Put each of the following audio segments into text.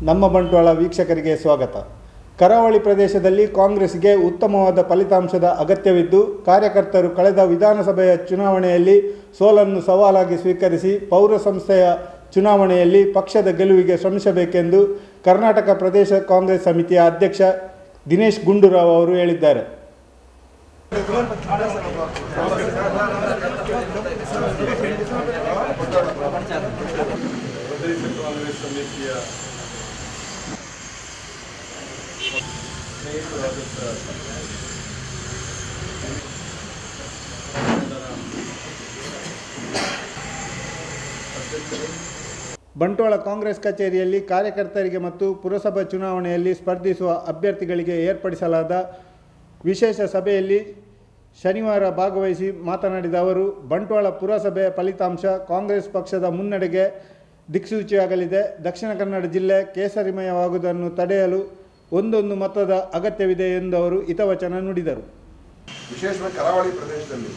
ನಮ್ಮ ಬಂಟ್ವಾಳ ವೀಕ್ಷಕರಿಗೆ ಸ್ವಾಗತ. ಕರಾವಳಿ ಪ್ರದೇಶದಲ್ಲಿ ಕಾಂಗ್ರೆಸ್ಗೆ ಉತ್ತಮವಾದ ಫಲಿತಾಂಶದ ಅಗತ್ಯವಿದ್ದು, ಕಾರ್ಯಕರ್ತರು ಕಳೆದ ವಿಧಾನಸಭೆಯ ಚುನಾವಣೆಯಲ್ಲಿ ಸೋಲನ್ನು ಸವಾಲಾಗಿ ಸ್ವೀಕರಿಸಿ ಪೌರ ಸಂಸ್ಥೆಯ ಚುನಾವಣೆಯಲ್ಲಿ ಪಕ್ಷದ ಗೆಲುವಿಗೆ ಶ್ರಮಿಸಬೇಕೆಂದು ಕರ್ನಾಟಕ ಪ್ರದೇಶ ಕಾಂಗ್ರೆಸ್ ಸಮಿತಿಯ ಅಧ್ಯಕ್ಷ ದಿನೇಶ್ ಗುಂಡೂರಾವ್ ಅವರು ಹೇಳಿದ್ದಾರೆ. ಬಂಟ್ವಾಳ ಕಾಂಗ್ರೆಸ್ ಕಚೇರಿಯಲ್ಲಿ ಕಾರ್ಯಕರ್ತರಿಗೆ ಮತ್ತು ಪುರಸಭಾ ಚುನಾವಣೆಯಲ್ಲಿ ಸ್ಪರ್ಧಿಸುವ ಅಭ್ಯರ್ಥಿಗಳಿಗೆ ಏರ್ಪಡಿಸಲಾದ ವಿಶೇಷ ಸಭೆಯಲ್ಲಿ ಶನಿವಾರ ಭಾಗವಹಿಸಿ ಮಾತನಾಡಿದ ಅವರು, ಬಂಟ್ವಾಳ ಪುರಸಭೆಯ ಫಲಿತಾಂಶ ಕಾಂಗ್ರೆಸ್ ಪಕ್ಷದ ಮುನ್ನಡೆಗೆ ದಿಕ್ಸೂಚಿಯಾಗಲಿದೆ. ದಕ್ಷಿಣ ಕನ್ನಡ ಜಿಲ್ಲೆ ಕೇಸರಿಮಯವಾಗುವುದನ್ನು ತಡೆಯಲು ಒಂದೊಂದು ಮತದ ಅಗತ್ಯವಿದೆ ಎಂದು ಅವರು ಹಿತವಚನ ನುಡಿದರು. ವಿಶೇಷವಾಗಿ ಕರಾವಳಿ ಪ್ರದೇಶದಲ್ಲಿ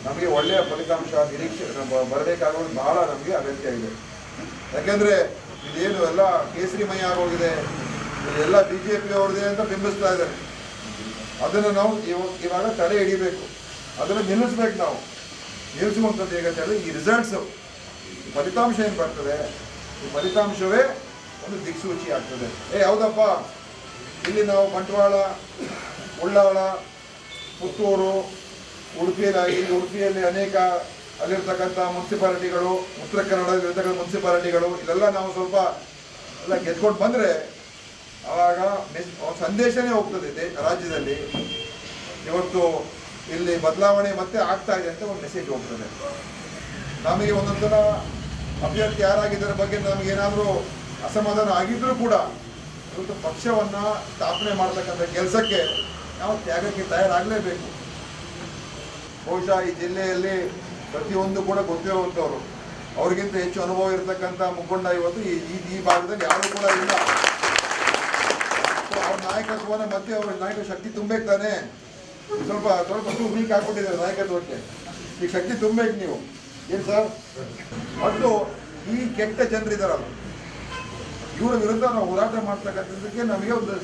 ನಮಗೆ ಒಳ್ಳೆಯ ಫಲಿತಾಂಶ ನಿರೀಕ್ಷೆ ಬರಬೇಕಾಗೋದು ಬಹಳ ನಮಗೆ ಅಗತ್ಯ ಇದೆ. ಯಾಕೆಂದರೆ ಇದೇನು ಎಲ್ಲ ಕೇಸರಿಮಯ ಆಗೋಗಿದೆ, ಇದೆಲ್ಲ BJP ಅವ್ರದೇ ಅಂತ ಬಿಂಬಿಸ್ತಾ ಇದ್ದಾರೆ. ಅದನ್ನು ನಾವು ಇವಾಗ ತಡೆ ಹಿಡಿಬೇಕು, ಅದನ್ನು ನಿಲ್ಲಿಸ್ಬೇಕು. ನಾವು ನಿಲ್ಲಿಸುವಂಥದ್ದು ಹೇಗಂತ ಹೇಳಿದ್ರೆ ಈ ರಿಸಲ್ಟ್ಸು, ಫಲಿತಾಂಶ ಏನು ಬರ್ತದೆ, ಈ ಫಲಿತಾಂಶವೇ ಒಂದು ದಿಕ್ಸೂಚಿ ಆಗ್ತದೆ. ಹೌದಪ್ಪ, ಇಲ್ಲಿ ನಾವು ಬಂಟ್ವಾಳ, ಉಳ್ಳಾಳ, ಪುತ್ತೂರು, ಉಡುಪಿಯಲ್ಲಿ ಅನೇಕ ಅಲ್ಲಿರ್ತಕ್ಕಂಥ ಮುನ್ಸಿಪಾಲಿಟಿಗಳು, ಉತ್ತರ ಕನ್ನಡದಲ್ಲಿರ್ತಕ್ಕಂಥ ಮುನ್ಸಿಪಾಲಿಟಿಗಳು, ಇಲ್ಲೆಲ್ಲ ನಾವು ಸ್ವಲ್ಪ ಎಲ್ಲ ಗೆದ್ಕೊಂಡು ಬಂದರೆ ಆವಾಗ ಸಂದೇಶನೇ ಹೋಗ್ತದೆ ರಾಜ್ಯದಲ್ಲಿ. ಇವತ್ತು ಇಲ್ಲಿ ಬದಲಾವಣೆ ಮತ್ತೆ ಆಗ್ತಾ ಇದೆ ಅಂತ ಒಂದು ಮೆಸೇಜ್ ಹೋಗ್ತದೆ. ನಮಗೆ ಒಂದೊಂದರ ಅಭ್ಯರ್ಥಿ ಯಾರಾಗಿದ್ದರ ಬಗ್ಗೆ ನಮಗೇನಾದರೂ ಅಸಮಾಧಾನ ಆಗಿದ್ರೂ ಕೂಡ ಇವತ್ತು ಪಕ್ಷವನ್ನು ಸ್ಥಾಪನೆ ಮಾಡ್ತಕ್ಕಂಥ ಕೆಲಸಕ್ಕೆ ನಾವು ತ್ಯಾಗಕ್ಕೆ ತಯಾರಾಗಲೇಬೇಕು. ಬಹುಶಃ ಈ ಜಿಲ್ಲೆಯಲ್ಲಿ ಪ್ರತಿಯೊಂದು ಕೂಡ ಗೊತ್ತಿರುವಂಥವ್ರು, ಅವ್ರಿಗಿಂತ ಹೆಚ್ಚು ಅನುಭವ ಇರತಕ್ಕಂಥ ಮುಖಂಡ ಇವತ್ತು ಈ ಭಾಗದಲ್ಲಿ ಯಾರೂ ಕೂಡ ಇಲ್ಲ. ಅವ್ರ ನಾಯಕತ್ವನ ಮತ್ತೆ ಅವ್ರ ನಾಯಕ ಶಕ್ತಿ ತುಂಬಬೇಕು ತಾನೆ. ಸ್ವಲ್ಪ ವೀಕ್ ಹಾಕ್ಬಿಟ್ಟಿದ್ದಾರೆ ನಾಯಕತ್ವಕ್ಕೆ. ಈಗ ಶಕ್ತಿ ತುಂಬಬೇಕು ನೀವು. ಏನು ಸರ್? ಮತ್ತು ಈ ಕೆಟ್ಟ ಜನರಿದ್ದಾರಲ್ಲ, ಇವರ ವಿರುದ್ಧ ನಾವು ಹೋರಾಟ ಮಾಡ್ತಕ್ಕಂಥದ್ದಕ್ಕೆ ನಮಗೆ ಒಂದು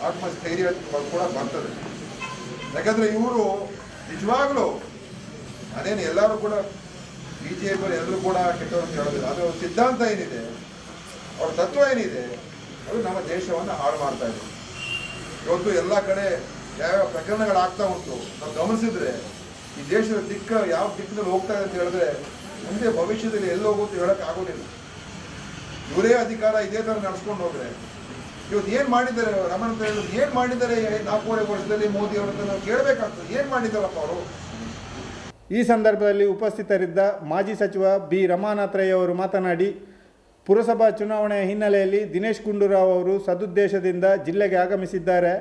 ಆತ್ಮಸ್ಥೈರ್ಯ ಕೂಡ ಬರ್ತದೆ. ಯಾಕಂದರೆ ಇವರು ನಿಜವಾಗ್ಲೂ ಅದೇನು ಎಲ್ಲರೂ ಕೂಡ BJP ಎಲ್ಲರೂ ಕೂಡ ಕೆಟ್ಟವರು ಅಂತ ಹೇಳೋದಿಲ್ಲ. ಅದು ಸಿದ್ಧಾಂತ ಏನಿದೆ, ಅವ್ರ ತತ್ವ ಏನಿದೆ, ಅದು ನಮ್ಮ ದೇಶವನ್ನು ಹಾಳು ಮಾಡ್ತಾ ಇದೆ. ಇವತ್ತು ಎಲ್ಲ ಕಡೆ ಯಾವ್ಯಾವ ಪ್ರಕರಣಗಳಾಗ್ತಾ ಉಂಟು, ನಾವು ಗಮನಿಸಿದ್ರೆ ಈ ದೇಶದ ಯಾವ ದಿಕ್ಕಿನಲ್ಲಿ ಹೋಗ್ತಾ ಇದೆ ಅಂತ ಹೇಳಿದ್ರೆ ಮುಂದೆ ಭವಿಷ್ಯದಲ್ಲಿ ಎಲ್ಲಿ ಹೋಗುತ್ತೆ ಹೇಳಕ್ಕೆ ಆಗೋದಿಲ್ಲ. ಇವರೇ ಅಧಿಕಾರ ಇದೇ ಥರ ನಡೆಸ್ಕೊಂಡು ಹೋದ್ರೆ ಇವತ್ತು ಏನು ಮಾಡಿದ್ದಾರೆ ರಮಣ ಹೇಳಿದ್ರು, ಏನು ಮಾಡಿದ್ದಾರೆ 4.5 ವರ್ಷದಲ್ಲಿ ಮೋದಿ ಅವರನ್ನು ನಾವು ಕೇಳಬೇಕಾಗ್ತದೆ. ಏನು ಮಾಡಿದ್ದಾರಪ್ಪ ಅವರು? ಈ ಸಂದರ್ಭದಲ್ಲಿ ಉಪಸ್ಥಿತರಿದ್ದ ಮಾಜಿ ಸಚಿವ ಬಿ ರಮಾನಾಥರಯ್ಯ ಅವರು ಮಾತನಾಡಿ, ಪುರಸಭಾ ಚುನಾವಣೆಯ ಹಿನ್ನೆಲೆಯಲ್ಲಿ ದಿನೇಶ್ ಗುಂಡೂರಾವ್ ಅವರು ಸದುದ್ದೇಶದಿಂದ ಜಿಲ್ಲೆಗೆ ಆಗಮಿಸಿದ್ದಾರೆ.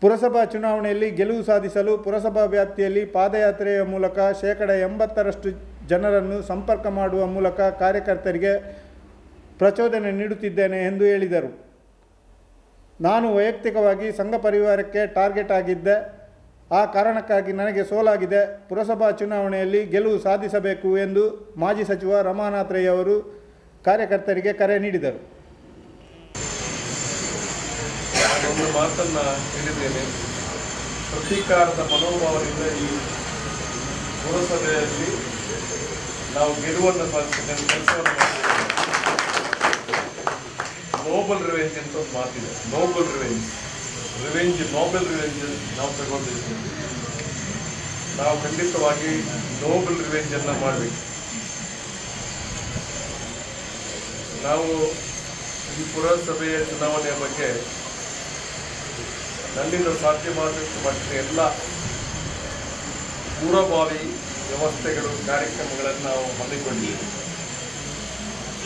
ಪುರಸಭಾ ಚುನಾವಣೆಯಲ್ಲಿ ಗೆಲುವು ಸಾಧಿಸಲು ಪುರಸಭಾ ವ್ಯಾಪ್ತಿಯಲ್ಲಿ ಪಾದಯಾತ್ರೆಯ ಮೂಲಕ 80% ಜನರನ್ನು ಸಂಪರ್ಕ ಮಾಡುವ ಮೂಲಕ ಕಾರ್ಯಕರ್ತರಿಗೆ ಪ್ರಚೋದನೆ ನೀಡುತ್ತಿದ್ದೇನೆ ಎಂದು ಹೇಳಿದರು. ನಾನು ವೈಯಕ್ತಿಕವಾಗಿ ಸಂಘ ಪರಿವಾರಕ್ಕೆ ಟಾರ್ಗೆಟ್ ಆಗಿದ್ದೆ. ಆ ಕಾರಣಕ್ಕಾಗಿ ನನಗೆ ಸೋಲಾಗಿದೆ. ಪುರಸಭಾ ಚುನಾವಣೆಯಲ್ಲಿ ಗೆಲುವು ಸಾಧಿಸಬೇಕು ಎಂದು ಮಾಜಿ ಸಚಿವ ರಮಾನಾಥರಯ್ಯ ಅವರು ಕಾರ್ಯಕರ್ತರಿಗೆ ಕರೆ ನೀಡಿದರು. ಒಂದು ಮಾತನ್ನು ಹೇಳಿದ್ದೇನೆ, ಪ್ರತೀಕಾರದ ಮನೋಭಾವದಿಂದ ಈ ಪುರಸಭೆಯಲ್ಲಿ ನಾವು ಗೆಲುವನ್ನು ಸಾಧಿಸಿದ ಕೆಲಸವನ್ನು ಮಾಡಿದ್ದೇವೆ. ನೋಬಲ್ ರಿವೆಂಜ್ ಅಂತ ಒಂದು ಮಾತಿದೆ. ನೋಬಲ್ ರಿವೆಂಜ್ ನಾವು ತಗೊಂಡಿದ್ದೀವಿ. ನಾವು ಖಂಡಿತವಾಗಿ ನೋಬಲ್ ರಿವೆಂಜನ್ನು ಮಾಡಬೇಕು. ನಾವು ಈ ಪುರಸಭೆಯ ಚುನಾವಣೆಯ ಬಗ್ಗೆ ನನ್ನಿಂದ ಸಾಧ್ಯವಾದಷ್ಟು ಮಟ್ಟಿನ ಎಲ್ಲ ಪೂರ್ವಭಾವಿ ವ್ಯವಸ್ಥೆಗಳು, ಕಾರ್ಯಕ್ರಮಗಳನ್ನು ನಾವು ಹಮ್ಮಿಕೊಂಡಿದ್ದೀವಿ.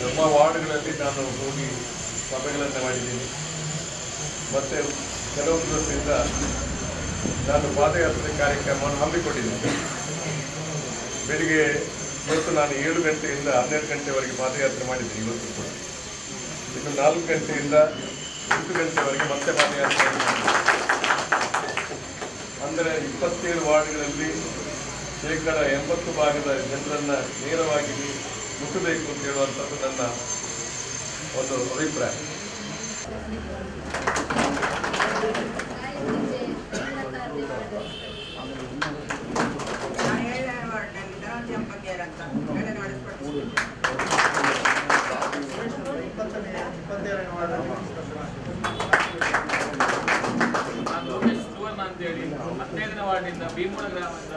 ನಮ್ಮ ವಾರ್ಡ್ಗಳಲ್ಲಿ ನಾನು ಹೋಗಿ ಸಭೆಗಳನ್ನು ಮಾಡಿದ್ದೀನಿ. ಮತ್ತು ಕೆಲವು ದಿವಸದಿಂದ ನಾನು ಪಾದಯಾತ್ರೆ ಕಾರ್ಯಕ್ರಮವನ್ನು ಹಮ್ಮಿಕೊಂಡಿದ್ದೇನೆ. ಬೆಳಿಗ್ಗೆ ಇವತ್ತು ನಾನು 7 ಗಂಟೆಯಿಂದ 12 ಗಂಟೆವರೆಗೆ ಪಾದಯಾತ್ರೆ ಮಾಡಿದ್ದೀನಿ. ಇವತ್ತು ಕೂಡ ಇನ್ನು 4 ಗಂಟೆಯಿಂದ 8 ಗಂಟೆವರೆಗೆ ಮತ್ತೆ ಪಾದಯಾತ್ರೆ ಮಾಡಿದ್ದೀನಿ. ಅಂದರೆ 27 ವಾರ್ಡ್ಗಳಲ್ಲಿ 80% ಜನರನ್ನು ನೇರವಾಗಿ ಮುಟ್ಟಬೇಕು ಅಂತ ಹೇಳುವಂಥದ್ದು ನನ್ನ ಒಂದು ಅಭಿಪ್ರಾಯ. ಸುವರ್ಣ ಅಂತೇಳಿ 15ನೇ ವಾರ್ಡಿನಿಂದ ಭೀಮೂಲ ಗ್ರಾಮದಿಂದ